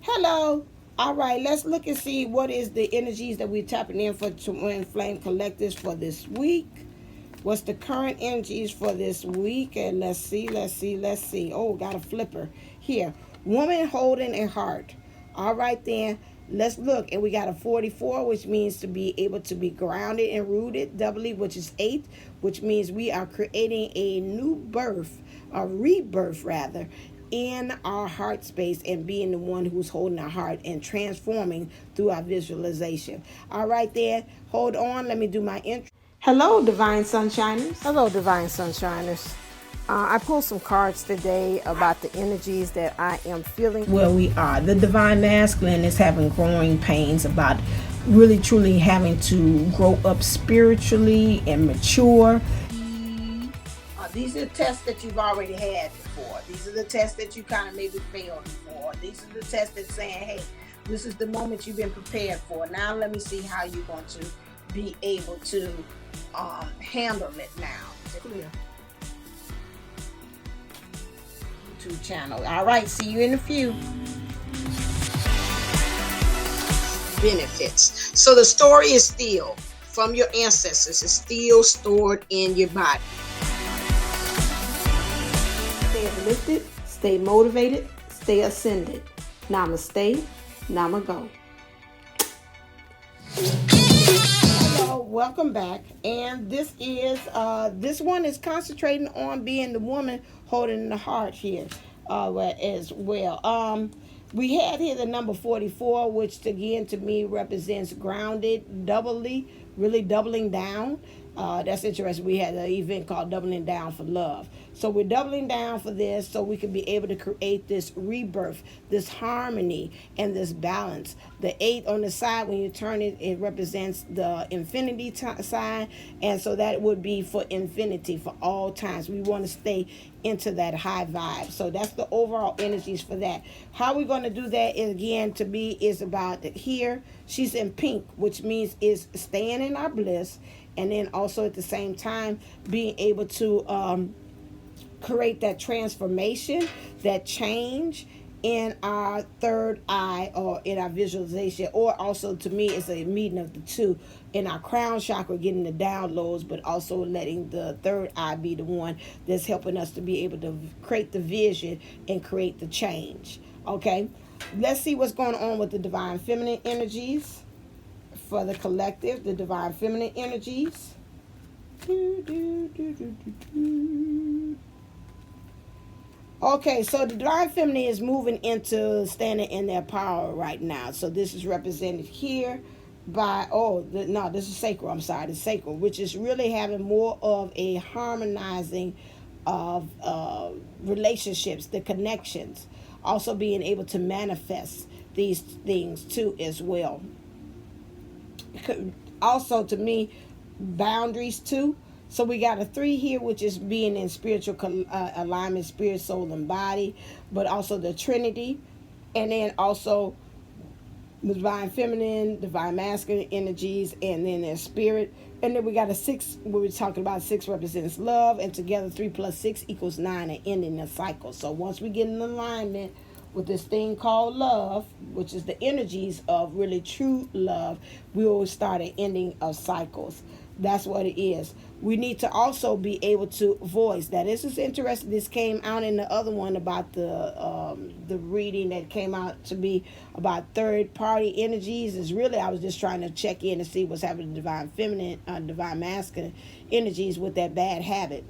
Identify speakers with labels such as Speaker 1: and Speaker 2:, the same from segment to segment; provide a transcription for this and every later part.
Speaker 1: Hello. All right, let's look and see what is the energies that we're tapping in for Twin Flame Collectives for this week. What's the current energies for this week? And let's see. Oh, got a flipper here. Woman holding a heart. All right, then. Let's look. And we got a 44, which means to be able to be grounded and rooted. Doubly, which is 8, which means we are creating a new birth, a rebirth rather, in our heart space and being the one who's holding our heart and transforming through our visualization. All right, there. Hold on. Let me do my intro. Hello, Divine Sunshiners. Hello, Divine Sunshiners. I pulled some cards today about the energies that I am feeling. Well, we are. The Divine Masculine is having growing pains about really truly having to grow up spiritually and mature. These are the tests that you've already had before. These are the tests that you kind of maybe failed before. These are the tests that saying, hey, this is the moment you've been prepared for. Now let me see how you're going to be able to handle it now. Clear. YouTube channel. All right, see you in a few. Benefits. So the story is still from your ancestors. It's still stored in your body. Stay uplifted, stay motivated, stay ascended. Namaste, Namago. Hello, welcome back. And this this one is concentrating on being the woman holding the heart here as well. We had here the number 44, which again to me represents grounded, really doubling down. That's interesting. We had an event called Doubling Down for Love. So we're doubling down for this so we can be able to create this rebirth, this harmony, and this balance. The 8 on the side, when you turn it, it represents the infinity sign. And so that would be for infinity, for all times. We want to stay into that high vibe. So that's the overall energies for that. How we're going to do that is, again, to me, is about here. She's in pink, which means is staying in our bliss. And then also at the same time, being able to create that transformation, that change in our third eye or in our visualization. Or also to me, it's a meeting of the two in our crown chakra, getting the downloads, but also letting the third eye be the one that's helping us to be able to create the vision and create the change. Okay, let's see what's going on with the Divine Feminine energies. For the collective, the Divine Feminine energies. Okay, so the Divine Feminine is moving into standing in their power right now. So this is represented here by, this is sacral, I'm sorry, the sacral, which is really having more of a harmonizing of relationships, the connections. Also being able to manifest these things too as well. Also to me, boundaries too. So we got a 3 here, which is being in spiritual alignment, spirit, soul, and body, but also the Trinity, and then also the Divine Feminine, Divine Masculine energies, and then their spirit. And then we got a 6, where we're talking about 6 represents love, and together 3 plus 6 equals 9, and ending a cycle. So once we get in alignment with this thing called love, which is the energies of really true love, we will start an ending of cycles. That's what it is. We need to also be able to voice that. This is interesting. This came out in the other one about the reading that came out to be about third party energies. Is really, I was just trying to check in to see what's happening to Divine Feminine, Divine Masculine energies with that bad habit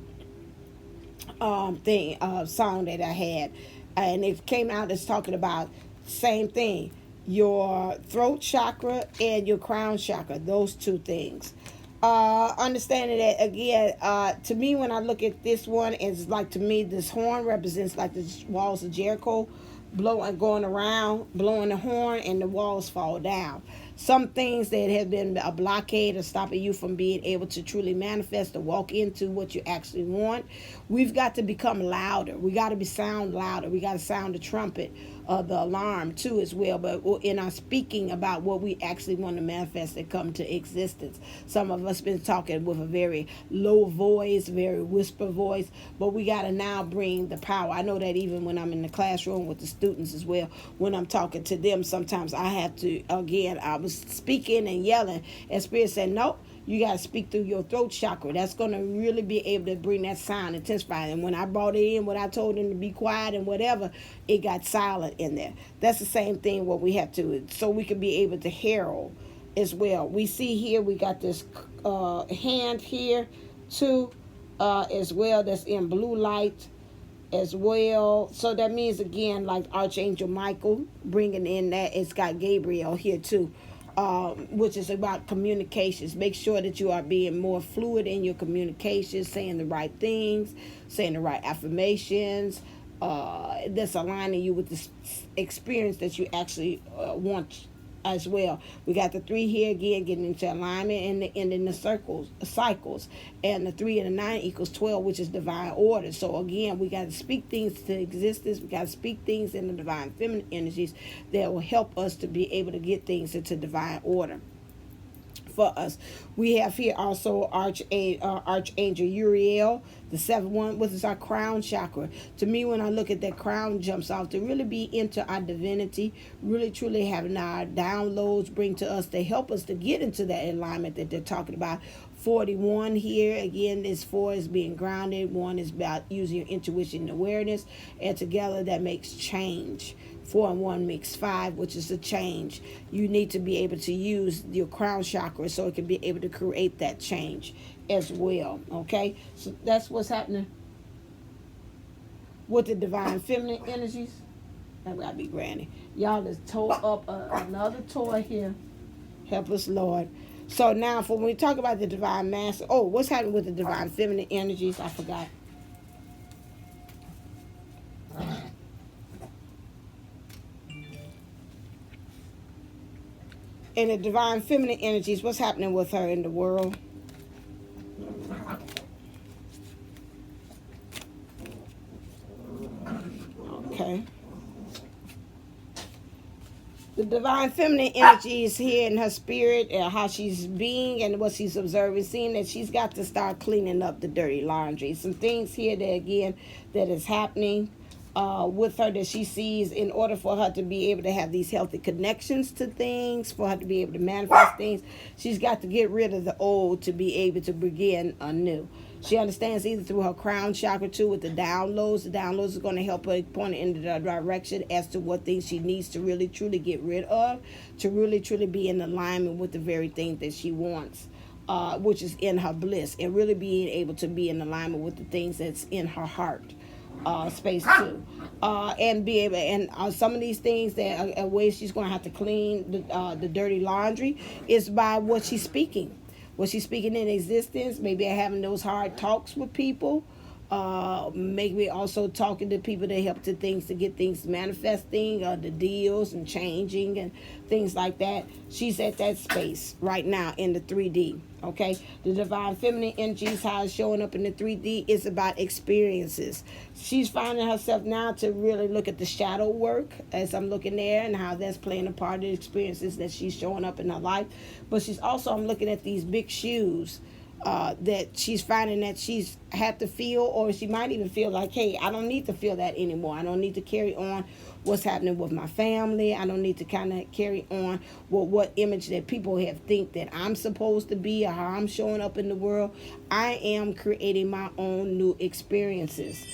Speaker 1: song that I had. And it came out as talking about same thing, your throat chakra and your crown chakra, those two things. Understanding that again, to me, when I look at this one, it's like, to me, this horn represents like the walls of Jericho, going around, blowing the horn, and the walls fall down. Some things that have been a blockade or stopping you from being able to truly manifest or walk into what you actually want. We've got to become louder. We got to sound louder. We got to sound the trumpet the alarm too as well, but in our speaking about what we actually want to manifest and come to existence. Some of us been talking with a very low voice, very whisper voice, but we got to now bring the power. I know that even when I'm in the classroom with the students as well, when I'm talking to them, sometimes I have to, again, I was speaking and yelling, and Spirit said, nope, you got to speak through your throat chakra. That's going to really be able to bring that sound, intensify. And when I brought it in, when I told them to be quiet and whatever, it got silent in there. That's the same thing what we have to, so we can be able to herald as well. We see here, we got this hand here too as well, that's in blue light as well. So that means, again, like Archangel Michael bringing in that. It's got Gabriel here too, which is about communications. Make sure that you are being more fluid in your communications, saying the right things, saying the right affirmations, that's aligning you with the experience that you actually want as well. We got the 3 here again, getting into alignment, and the ending the cycles, and the 3 and the 9 equals 12, which is divine order. So again, we got to speak things to existence. We got to speak things in the divine feminine energies that will help us to be able to get things into divine order for us. We have here also Archangel Uriel, the 7th one, which is our crown chakra. To me, when I look at that crown, jumps off to really be into our divinity, really truly having our downloads bring to us to help us to get into that alignment that they're talking about. 41 here, again, this 4 is being grounded, 1 is about using your intuition and awareness, and together that makes change. 4 and 1 makes 5, which is a change. You need to be able to use your crown chakra so it can be able to create that change as well. Okay, so that's what's happening with the divine feminine energies. That gotta be granny. Y'all just tore up another toy here. Help us, Lord. So now, for when we talk about the divine master, what's happening with the divine feminine energies? I forgot. And the divine feminine energies, what's happening with her in the world? Okay. The divine feminine energy is here in her spirit, and how she's being and what she's observing, seeing that she's got to start cleaning up the dirty laundry. Some things here that, again, that is happening with her that she sees, in order for her to be able to have these healthy connections to things, for her to be able to manifest things, she's got to get rid of the old to be able to begin anew. She understands either through her crown chakra too with the downloads. The downloads are going to help her point her in the direction as to what things she needs to really truly get rid of, to really truly be in alignment with the very thing that she wants, which is in her bliss, and really being able to be in alignment with the things that's in her heart space too, and be able, and some of these things that ways she's going to have to clean the dirty laundry is by what she's speaking. What she's speaking in existence, maybe having those hard talks with people, maybe also talking to people that help to things to get things manifesting, the deals and changing and things like that. She's at that space right now in the 3D. Okay, the divine feminine energies, how it's showing up in the 3D, is about experiences. She's finding herself now to really look at the shadow work as I'm looking there, and how that's playing a part of the experiences that she's showing up in her life. But she's also, I'm looking at these big shoes that she's finding that she's had to feel, or she might even feel like, hey, I don't need to feel that anymore. I don't need to carry on what's happening with my family. I don't need to kind of carry on with what image that people have think that I'm supposed to be, or how I'm showing up in the world. I am creating my own new experiences.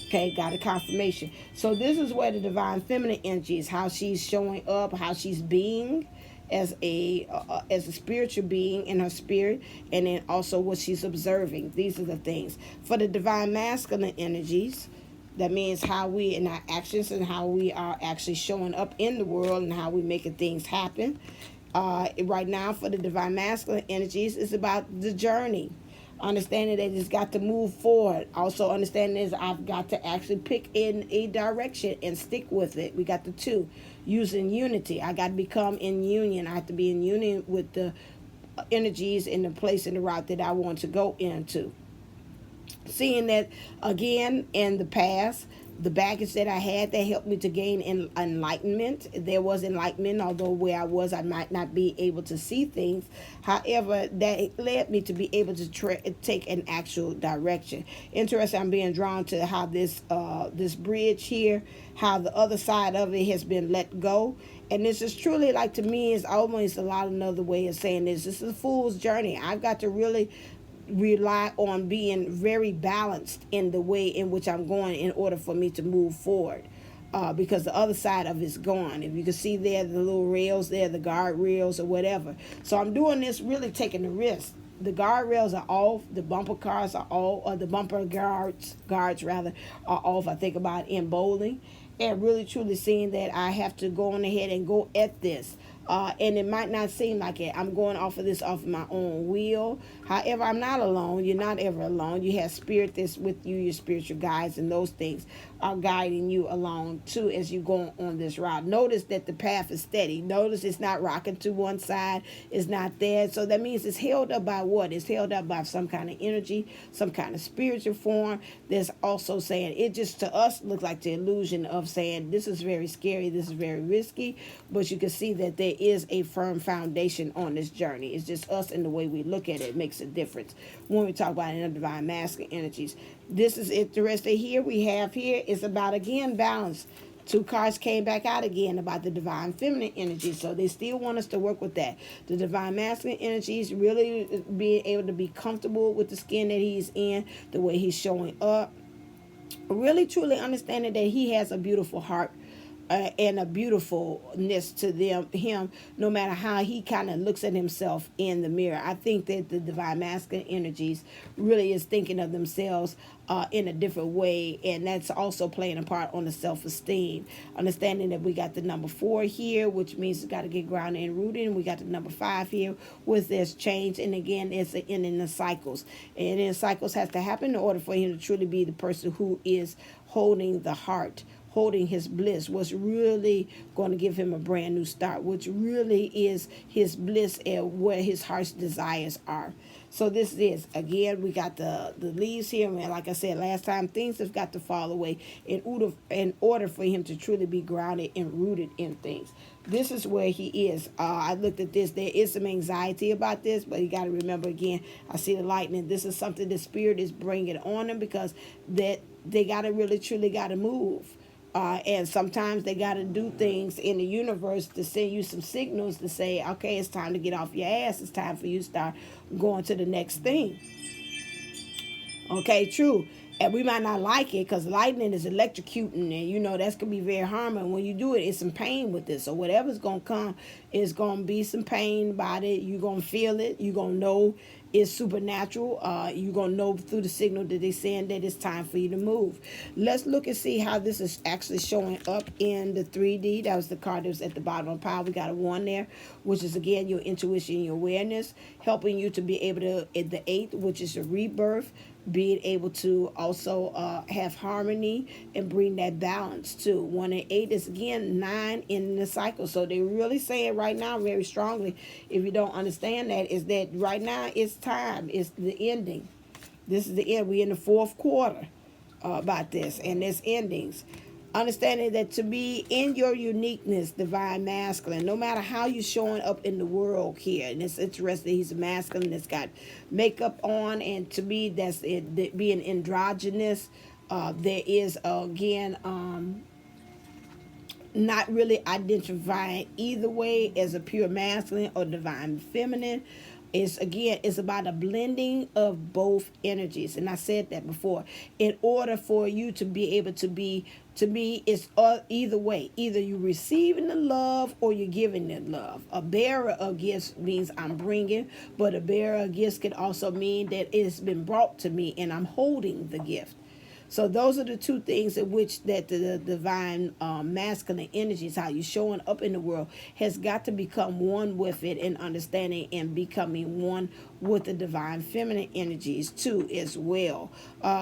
Speaker 1: Okay, got a confirmation. So this is where the divine feminine energy is, how she's showing up, how she's being as a spiritual being in her spirit, and then also what she's observing. These are the things. For the divine masculine energies, that means how we, in our actions, and how we are actually showing up in the world, and how we making things happen. Right now, for the divine masculine energies, it's about the journey. Understanding that it's got to move forward. Also understanding is I've got to actually pick in a direction and stick with it. We got the 2. Using unity. I got to become in union. I have to be in union with the energies in the place and the route that I want to go into. Seeing that, again, in the past, the baggage that I had that helped me to gain enlightenment. There was enlightenment, although where I was, I might not be able to see things. However, that led me to be able to take an actual direction. Interesting, I'm being drawn to how this bridge here, how the other side of it has been let go. And this is truly, like, to me, is almost a lot another way of saying this. This is a fool's journey. I've got to really rely on being very balanced in the way in which I'm going in order for me to move forward, because the other side of it's gone. If you can see there, the little rails there, the guard rails or whatever. So I'm doing this really taking the risk. The guardrails are off. The bumper cars are all, or the bumper guards rather, are off. I think about in bowling, and really truly seeing that I have to go on ahead and go at this. And it might not seem like it. I'm going off of my own will. However, I'm not alone. You're not ever alone. You have spirit that's with you, your spiritual guides, and those things are guiding you along too as you go on this route. Notice that the path is steady. Notice it's not rocking to one side. It's not there. So that means it's held up by what? It's held up by some kind of energy, some kind of spiritual form that's also saying, it just to us looks like the illusion of saying, this is very scary, this is very risky, but you can see that there is a firm foundation on this journey. It's just us and the way we look at it makes a difference when we talk about the divine masculine energies. This is interesting. Here we have here is about, again, balance. Two cards came back out again about the divine feminine energy. So they still want us to work with that. The divine masculine energies, really being able to be comfortable with the skin that he's in, the way he's showing up. Really truly understanding that he has a beautiful heart. And a beautifulness to him, no matter how he kind of looks at himself in the mirror. I think that the divine masculine energies really is thinking of themselves in a different way, and that's also playing a part on the self-esteem. Understanding that we got the number 4 here, which means it's got to get grounded and rooted, and we got the number 5 here, with there's change, and again, it's the end in the cycles. And then cycles have to happen in order for him to truly be the person who is holding the heart, holding his bliss, what's really going to give him a brand new start, which really is his bliss and where his heart's desires are. So this is, again, we got the leaves here, and like I said last time, things have got to fall away in order for him to truly be grounded and rooted in things. This is where he is. I looked at this. There is some anxiety about this, but you got to remember, again, I see the lightning. This is something the spirit is bringing on them, because that they got to really truly got to move. And sometimes they got to do things in the universe to send you some signals to say, okay, it's time to get off your ass. It's time for you to start going to the next thing. Okay, true. And we might not like it because lightning is electrocuting, and that's going to be very harmful. When you do it, it's some pain with this. So whatever's going to come, is going to be some pain about it. You're going to feel it. You're going to know it's supernatural. You're going to know through the signal that they're saying that it's time for you to move. Let's look and see how this is actually showing up in the 3D. That was the card that was at the bottom of the pile. We got a 1 there, which is, again, your intuition, your awareness, helping you to be able to, at the 8, which is a rebirth, being able to also have harmony and bring that balance too. 1 and 8 is, again, 9 in the cycle. So they're really saying right now very strongly, if you don't understand that, is that right now it's time. It's the ending. This is the end. We're in the 4th quarter about this, and there's endings. Understanding that to be in your uniqueness, divine masculine, no matter how you're showing up in the world here, and it's interesting, he's a masculine that's got makeup on, and to me, that's it, being androgynous. There is, again, not really identifying either way as a pure masculine or divine feminine. It's about a blending of both energies. And I said that before. In order for you to be able to be, to me, it's either way. Either you're receiving the love or you're giving the love. A bearer of gifts means I'm bringing, but a bearer of gifts can also mean that it's been brought to me and I'm holding the gift. So those are the two things in which that the divine masculine energies, how you're showing up in the world, has got to become one with it, and understanding and becoming one with the divine feminine energies too as well.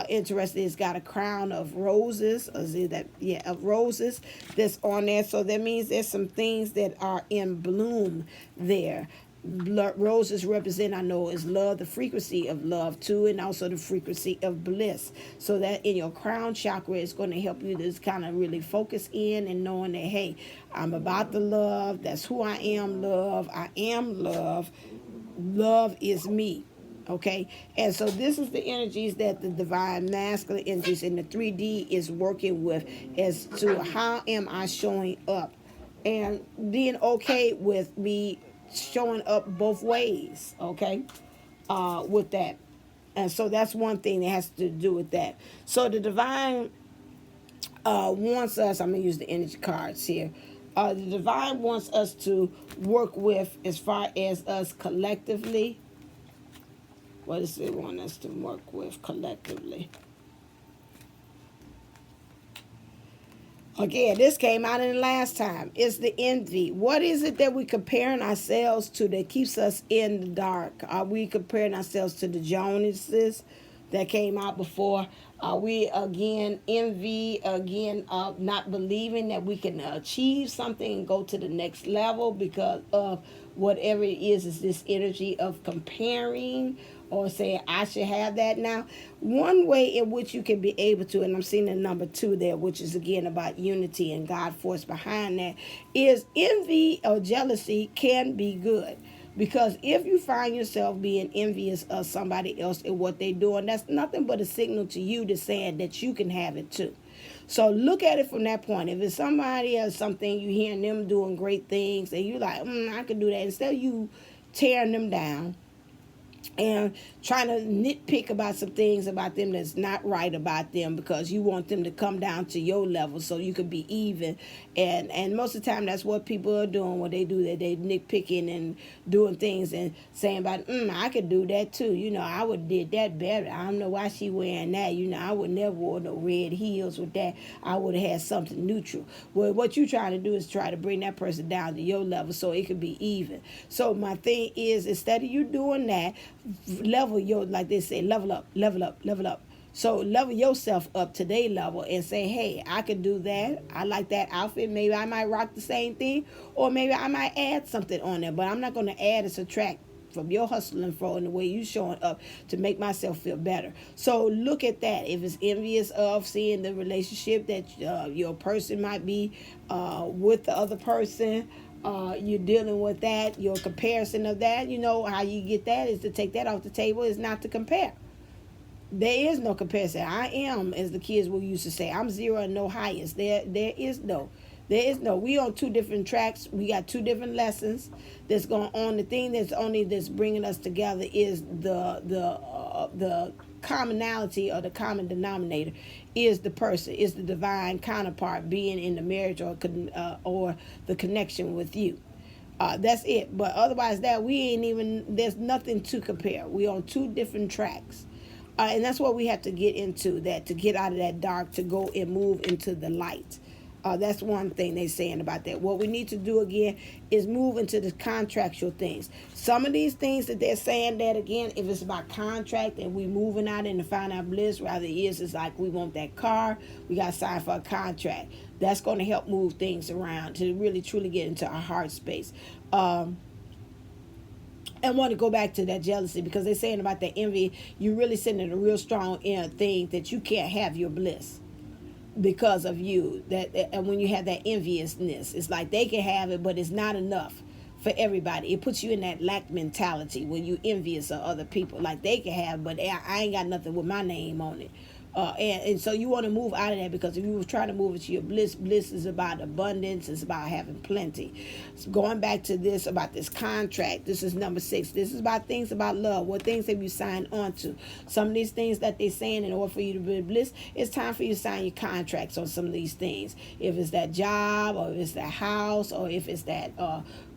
Speaker 1: Interesting, it's got a crown of roses. Of roses that's on there. So that means there's some things that are in bloom there. Roses represent, I know, is love, the frequency of love too, and also the frequency of bliss. So that in your crown chakra is going to help you to kind of really focus in and knowing that, hey, I'm about the love. That's who I am, love. I am love. Love is me. Okay, and so this is the energies that the divine masculine energies in the 3D is working with as to how am I showing up and being okay with me showing up both ways, okay, with that. And so that's one thing that has to do with that. So the divine wants us, I'm going to use the energy cards here. The divine wants us to work with as far as us collectively. What does it want us to work with collectively? Again, this came out in the last time. It's the envy. What is it that we're comparing ourselves to that keeps us in the dark? Are we comparing ourselves to the Joneses that came out before? Are we, again, envy, again, not believing that we can achieve something and go to the next level because of whatever it is this energy of comparing or saying, I should have that now? One way in which you can be able to, and I'm seeing the number 2 there, which is again about unity and God force behind that, is envy or jealousy can be good. Because if you find yourself being envious of somebody else and what they're doing, that's nothing but a signal to you to saying that you can have it too. So look at it from that point. If it's somebody or something, you hearing them doing great things, and you're like, I could do that. Instead of you tearing them down and trying to nitpick about some things about them that's not right about them because you want them to come down to your level so you could be even. And most of the time that's what people are doing when they do that. They nitpicking and doing things and saying about, I could do that too. You know, I would did that better. I don't know why she wearing that. You know, I would never wear no red heels with that. I would have had something neutral. Well, what you're trying to do is try to bring that person down to your level so it could be even. So my thing is, instead of you doing that, level your, like they say, level up, level up, level up. So level yourself up to their level and say, hey, I could do that. I like that outfit. Maybe I might rock the same thing, or maybe I might add something on there, but I'm not going to add or subtract from your hustle and flow and the way you showing up to make myself feel better. So look at that. If it's envious of seeing the relationship that your person might be with the other person, you're dealing with that, your comparison of that, you know how you get that is to take that off the table, is not to compare. There is no comparison. I am, as the kids will used to say, I'm zero and no highest. There is no. We on 2 different tracks. We got 2 different lessons that's going on. The thing that's bringing us together is the commonality or the common denominator is the person, is the divine counterpart being in the marriage or the connection with you. That's it. But otherwise that there's nothing to compare. We on 2 different tracks. And that's what we have to get into, that to get out of that dark, to go and move into the light. That's one thing they're saying about that. What we need to do again is move into the contractual things. Some of these things that they're saying that, again, if it's about contract and we moving out into find our bliss, rather it's like we want that car, we got to sign for a contract. That's going to help move things around to really truly get into our heart space. I want to go back to that jealousy because they're saying about that envy, you're really sending a real strong inner thing that you can't have your bliss because of you. And when you have that enviousness, it's like they can have it, but it's not enough for everybody. It puts you in that lack mentality when you envious of other people. Like they can have, but I ain't got nothing with my name on it. And so you want to move out of that, because if you were trying to move into your bliss is about abundance. It's about having plenty. So going back to this about this contract, this is number 6. This is about things about love. What things have you signed on to? Some of these things that they're saying, in order for you to be bliss, it's time for you to sign your contracts on some of these things. If it's that job, or if it's that house, or if it's that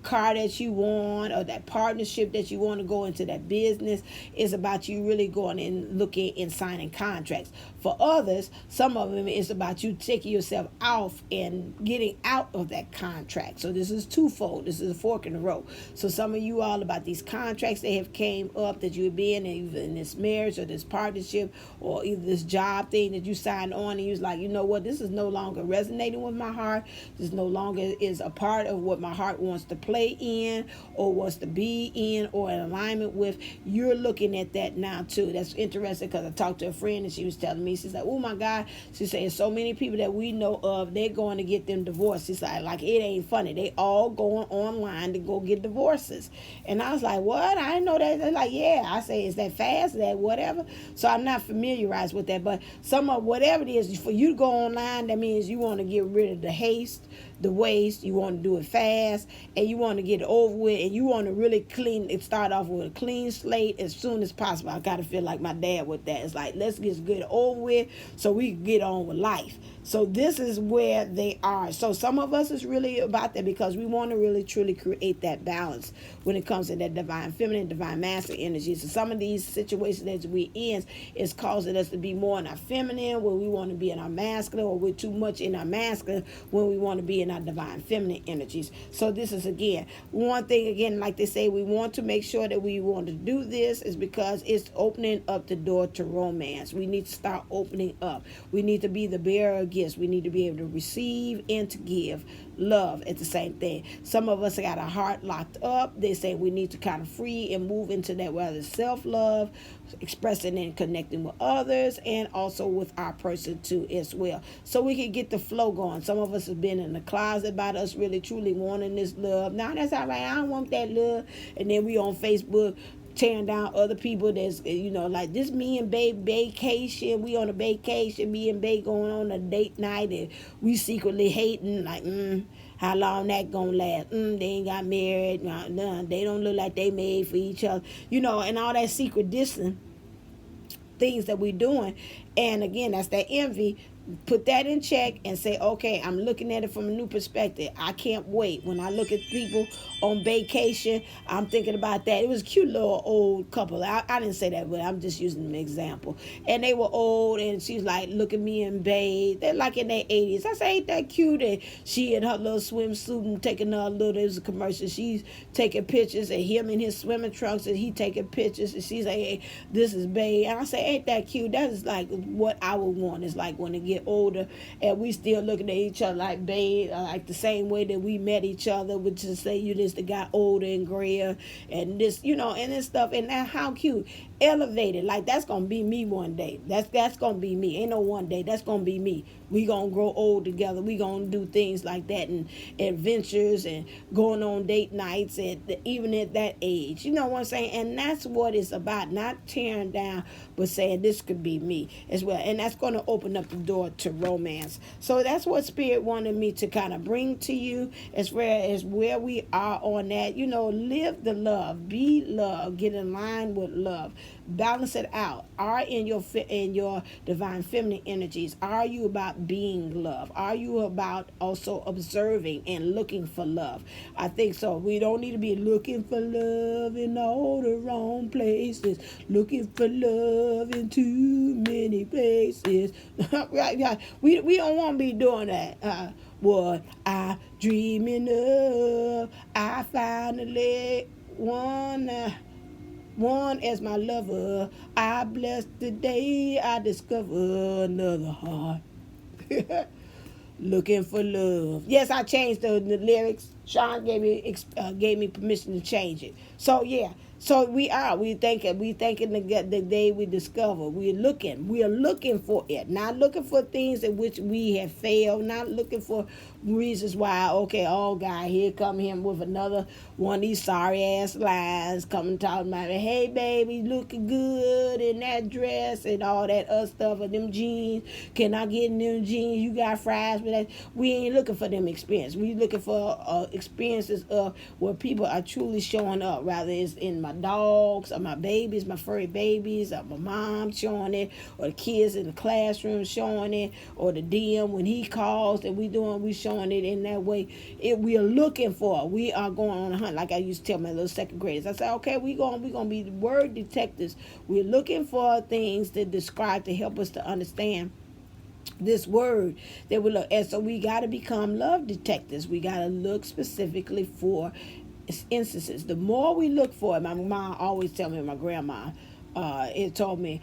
Speaker 1: car that you want, or that partnership that you want to go into, that business, is about you really going and looking and signing contracts. For others, some of them is about you taking yourself off and getting out of that contract. So this is twofold. This is a fork in the road. So some of you all about these contracts that have came up that you've been in this marriage or this partnership or either this job thing that you signed on, and you was like, you know what, this is no longer resonating with my heart. This no longer is a part of what my heart wants to play in or wants to be in or in alignment with. You're looking at that now too. That's interesting because I talked to a friend and she was telling me, she's like, oh my God, she's saying so many people that we know of, they're going to get them divorced. She's like it ain't funny. They all going online to go get divorces. And I was like, what? I didn't know that. They're like, yeah. I say, is that fast? Is that whatever? So I'm not familiarized with that. But some of whatever it is, for you to go online, that means you want to get rid of the haste, the waste. You want to do it fast, and you want to get it over with, and you want to really clean it. Start off with a clean slate as soon as possible. I gotta feel like my dad with that. It's like, let's get it over with so we can get on with life. So this is where they are. So some of us is really about that because we want to really truly create that balance when it comes to that divine feminine, divine masculine energy. So some of these situations that we in is causing us to be more in our feminine when we want to be in our masculine, or we're too much in our masculine when we want to be in our divine feminine energies. So this is, again, one thing, again, like they say, we want to make sure that we want to do this is because it's opening up the door to romance. We need to start opening up. We need to be the bearer of gifts. We need to be able to receive and to give love at the same thing. Some of us got our heart locked up. They say we need to kind of free and move into that, whether it's self-love, expressing and connecting with others, and also with our person too as well. So we can get the flow going. Some of us have been in the closet about us really truly wanting this love. Now that's all right. I don't want that love. And then we on Facebook tearing down other people that's, like this me and babe vacation. We on a vacation, me and babe going on a date night, and we secretly hating like, how long that gonna last? They ain't got married. They don't look like they made for each other. And all that secret dissing things that we doing. And again, that's that envy. Put that in check and say, okay, I'm looking at it from a new perspective. I can't wait. When I look at people on vacation, I'm thinking about that. It was a cute little old couple. I didn't say that, but I'm just using an example. And they were old, and she's like, look at me and babe. They're like in their 80s. I say, ain't that cute? And she in her little swimsuit and taking her little, it was a commercial. She's taking pictures, and him in his swimming trunks, and he taking pictures. And she's like, hey, this is babe. And I say, ain't that cute? That is like what I would want. It's like when they get older and we still looking at each other like babe, like the same way that we met each other, which is say you just got older and grayer and this, and this stuff. And that, how cute. Elevated, like that's gonna be me one day. That's gonna be me. Ain't no one day. That's gonna be me. We gonna grow old together. We gonna do things like that and adventures and going on date nights even at that age. You know what I'm saying? And that's what it's about. Not tearing down, but saying this could be me as well. And that's gonna open up the door to romance. So that's what Spirit wanted me to kind of bring to you as far as where we are on that. Live the love, be love, get in line with love. Balance it out. Are in your divine feminine energies, are you about being love? Are you about also observing and looking for love? I think so. We don't need to be looking for love in all the wrong places, looking for love in too many places. Right. We don't want to be doing that. What I dreaming of, I finally one as my lover. I bless the day I discover another heart. Looking for love. Yes, I changed the lyrics. Sean gave me permission to change it. So yeah. So we thinking the day we discover. We are looking for it. Not looking for things in which we have failed. Not looking for reasons why, okay, oh God, here come him with another one of these sorry ass lines coming talking about, hey baby, looking good in that dress and all that other stuff and them jeans. Can I get in them jeans? You got fries with that? We ain't looking for them experiences. We looking for experiences of where people are truly showing up, rather it's in my dogs or my babies, my furry babies, or my mom showing it, or the kids in the classroom showing it, or the DM when he calls and we showing showing it in that way. We are looking for. We are going on a hunt. Like I used to tell my little second graders. I said, okay, we're gonna be word detectives. We're looking for things to describe to help us to understand this word that we look. And so we got to become love detectives. We got to look specifically for instances. The more we look for it, my mom always tell me, my grandma, it told me,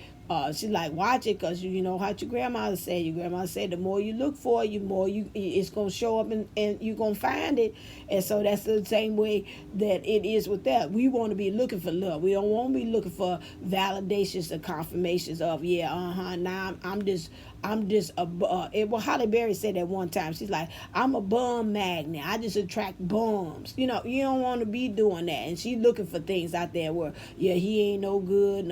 Speaker 1: she's like, watch it, because you know how your grandmother said. Your grandmother said the more you look for it, it's going to show up, and you're going to find it. And so that's the same way that it is with that. We want to be looking for love. We don't want to be looking for validations or confirmations of, now I'm just well, Holly Berry said that one time. She's like, I'm a bum magnet. I just attract bums. You know, you don't want to be doing that. And she looking for things out there where, he ain't no good.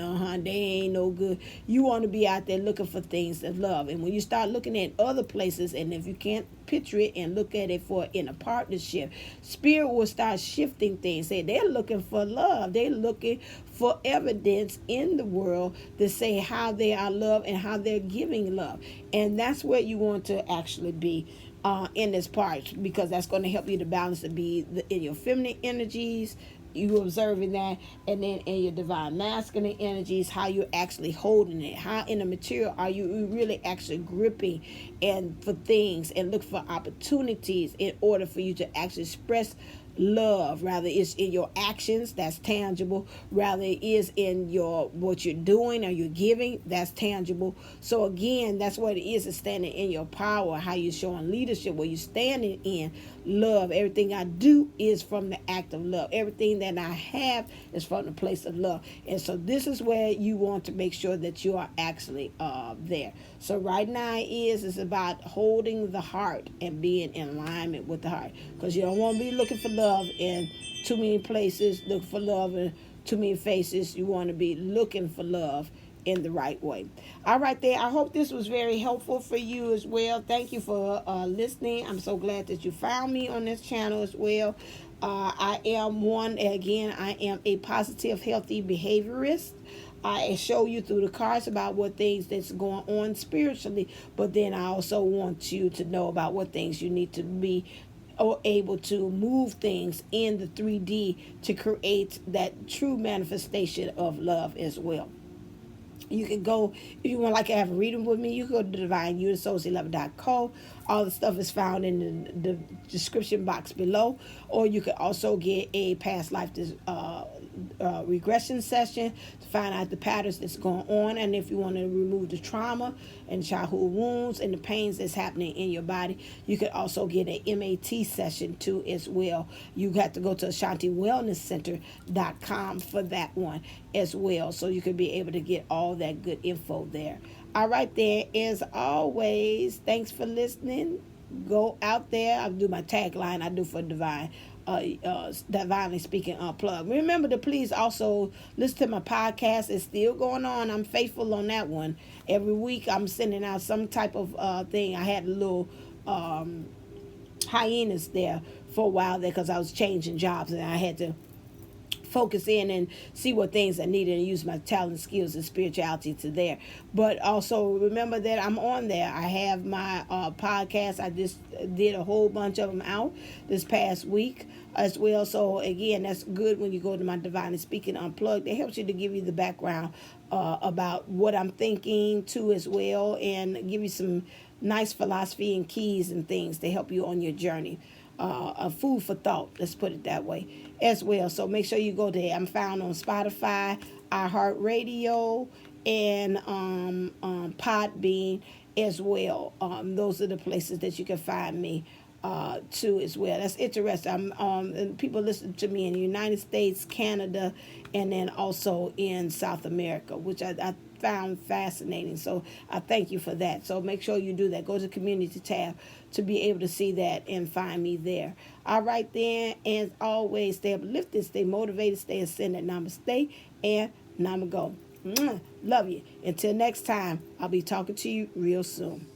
Speaker 1: They ain't no good. You want to be out there looking for things of love. And when you start looking at other places, and if you can't picture it and look at it for in a partnership, spirit will start shifting things. Say they're looking for love. They're looking for evidence in the world to say how they are loved and how they're giving love. And that's where you want to actually be in this part, because that's going to help you to balance to be in your feminine energies. You observing that, and then in your divine masculine energies, how you're actually holding it. How in the material are you really actually gripping and for things and look for opportunities in order for you to actually express love. Rather it's in your actions, that's tangible. Rather it is in your what you're doing or you're giving, that's tangible. So again, that's what it is standing in your power, how you're showing leadership, where you're standing in love. Everything I do is from the act of love. Everything that I have is from the place of love. And so this is where you want to make sure that you are actually there. So right now it's about holding the heart and being in alignment with the heart, because you don't want to be looking for love in too many places, looking for love in too many faces. You want to be looking for love in the right way. All right there. I hope this was very helpful for you as well. Thank you for listening. I'm so glad that you found me on this channel as well. I am a positive, healthy behaviorist. I show you through the cards about what things that's going on spiritually, but then I also want you to know about what things you need to be or able to move things in the 3D to create that true manifestation of love as well. You can go, if you want to have a reading with me, you can go to Divineunisouls11.co. All the stuff is found in the description box below. Or you can also get a past life regression session to find out the patterns that's going on. And if you want to remove the trauma and childhood wounds and the pains that's happening in your body, you could also get an MAT session too as well. You have to go to AshantiWellnessCenter.com for that one as well. So you could be able to get all that good info there. All right there. As always, thanks for listening. Go out there. I'll do my tagline I do for Divinely Speaking Unplugged. Remember to please also listen to my podcast. It's still going on. I'm faithful on that one. Every week I'm sending out some type of thing. I had a little hiatus there for a while there because I was changing jobs and I had to focus in and see what things I needed and use my talent, skills, and spirituality to there. But also remember that I'm on there. I have my podcast. I just did a whole bunch of them out this past week as well. So again, that's good when you go to my Divinely Speaking Unplugged. It helps you to give you the background about what I'm thinking too as well, and give you some nice philosophy and keys and things to help you on your journey. A food for thought, let's put it that way as well. So make sure you go there. I'm found on Spotify, iHeartRadio, and Podbean as well. Those are the places that you can find me too as well. That's interesting. And people listen to me in the United States, Canada, and then also in South America, which I found fascinating. So I thank you for that. So make sure you do that. Go to the community tab to be able to see that and find me there. All right then, as always, stay uplifted, stay motivated, stay ascended. Namaste and namago. Love you. Until next time, I'll be talking to you real soon.